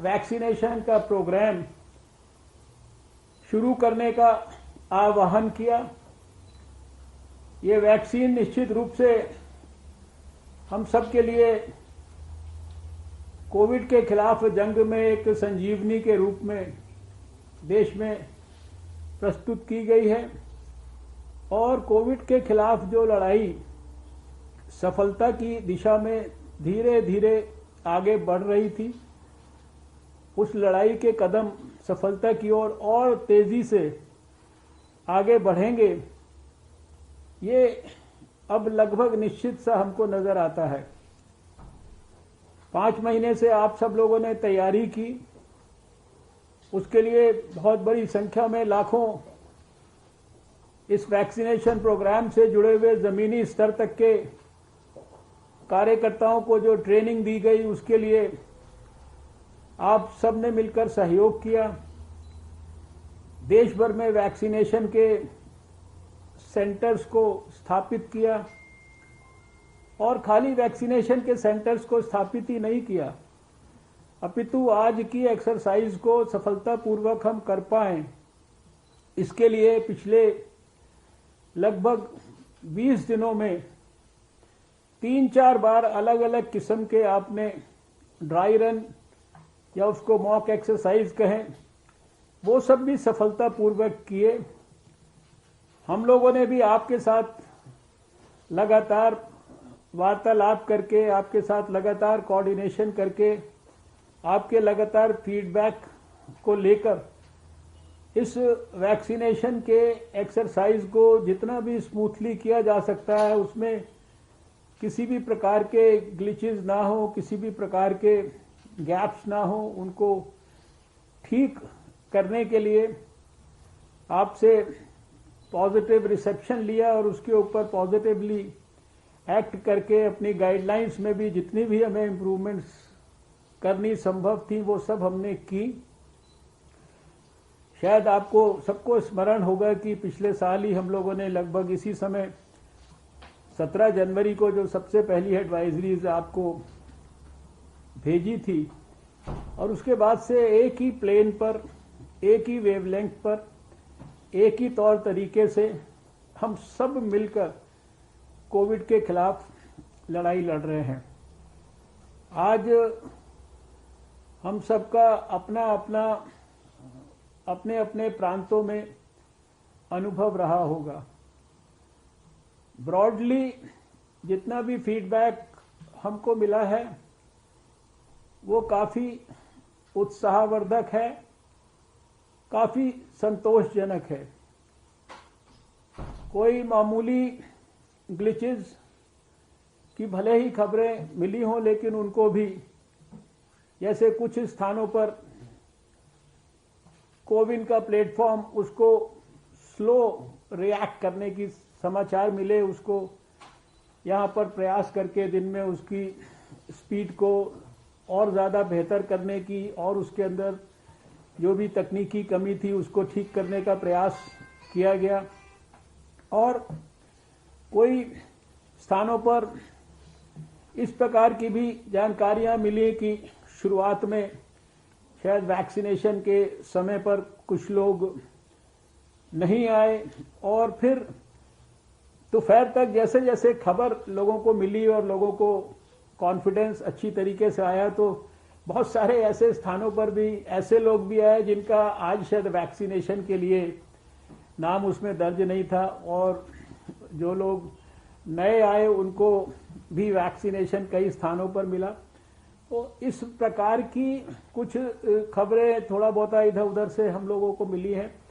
Vaccination का programme शुरू करने का आह्वान किया। ये वैक्सीन निश्चित रूप से हम सब के लिए कोविड के खिलाफ जंग में एक संजीवनी के रूप में देश में प्रस्तुत की गई है और कोविड के खिलाफ जो लड़ाई सफलता की दिशा में धीरे धीरे आगे बढ़ रही थी, उस लड़ाई के कदम सफलता की ओर और तेजी से आगे बढ़ेंगे, ये अब लगभग निश्चित सा हमको नजर आता है। 5 महीने से आप सब लोगों ने तैयारी की, उसके लिए बहुत बड़ी संख्या में लाखों इस वैक्सीनेशन प्रोग्राम से जुड़े हुए जमीनी स्तर तक के कार्यकर्ताओं को जो ट्रेनिंग दी गई, उसके लिए आप सब ने मिलकर सहयोग किया। देश भर में वैक्सीनेशन के सेंटर्स को स्थापित किया और खाली वैक्सीनेशन के सेंटर्स को स्थापित ही नहीं किया, अपितु आज की एक्सरसाइज को सफलतापूर्वक हम कर पाएं, इसके लिए पिछले लगभग 20 दिनों में 3-4 बार अलग अलग किस्म के आपने ड्राई रन या उसको मॉक एक्सरसाइज कहें, वो सब भी सफलतापूर्वक किए। हम लोगों ने भी आपके साथ लगातार वार्तालाप करके, आपके साथ लगातार कोऑर्डिनेशन करके, आपके लगातार फीडबैक को लेकर इस वैक्सीनेशन के एक्सरसाइज को जितना भी स्मूथली किया जा सकता है, उसमें किसी भी प्रकार के ग्लिचेस ना हो, किसी भी प्रकार के गैप्स ना हो, उनको ठीक करने के लिए आपसे पॉजिटिव रिसेप्शन लिया और उसके ऊपर पॉजिटिवली एक्ट करके अपनी गाइडलाइंस में भी जितनी भी हमें इम्प्रूवमेंट्स करनी संभव थी वो सब हमने की। शायद आपको सबको स्मरण होगा कि पिछले साल ही हम लोगों ने लगभग इसी समय 17 जनवरी को जो सबसे पहली एडवाइजरीज आपको भेजी थी और उसके बाद से एक ही प्लेन पर, एक ही वेवलेंथ पर, एक ही तौर तरीके से हम सब मिलकर कोविड के खिलाफ लड़ाई लड़ रहे हैं। आज हम सबका अपने अपने प्रांतों में अनुभव रहा होगा। ब्रॉडली जितना भी फीडबैक हमको मिला है वो काफ़ी उत्साहवर्धक है, काफ़ी संतोषजनक है। कोई मामूली ग्लिचेस की भले ही खबरें मिली हों, लेकिन उनको भी, जैसे कुछ स्थानों पर कोविन का प्लेटफॉर्म उसको स्लो रिएक्ट करने की समाचार मिले, उसको यहाँ पर प्रयास करके दिन में उसकी स्पीड को और ज़्यादा बेहतर करने की और उसके अंदर जो भी तकनीकी कमी थी उसको ठीक करने का प्रयास किया गया। और कोई स्थानों पर इस प्रकार की भी जानकारियां मिली कि शुरुआत में शायद वैक्सीनेशन के समय पर कुछ लोग नहीं आए और फिर दोपहर तक जैसे जैसे खबर लोगों को मिली और लोगों को कॉन्फिडेंस अच्छी तरीके से आया, तो बहुत सारे ऐसे स्थानों पर भी ऐसे लोग भी आए जिनका आज शायद वैक्सीनेशन के लिए नाम उसमें दर्ज नहीं था, और जो लोग नए आए उनको भी वैक्सीनेशन कई स्थानों पर मिला। तो इस प्रकार की कुछ खबरें थोड़ा बहुत इधर उधर से हम लोगों को मिली हैं।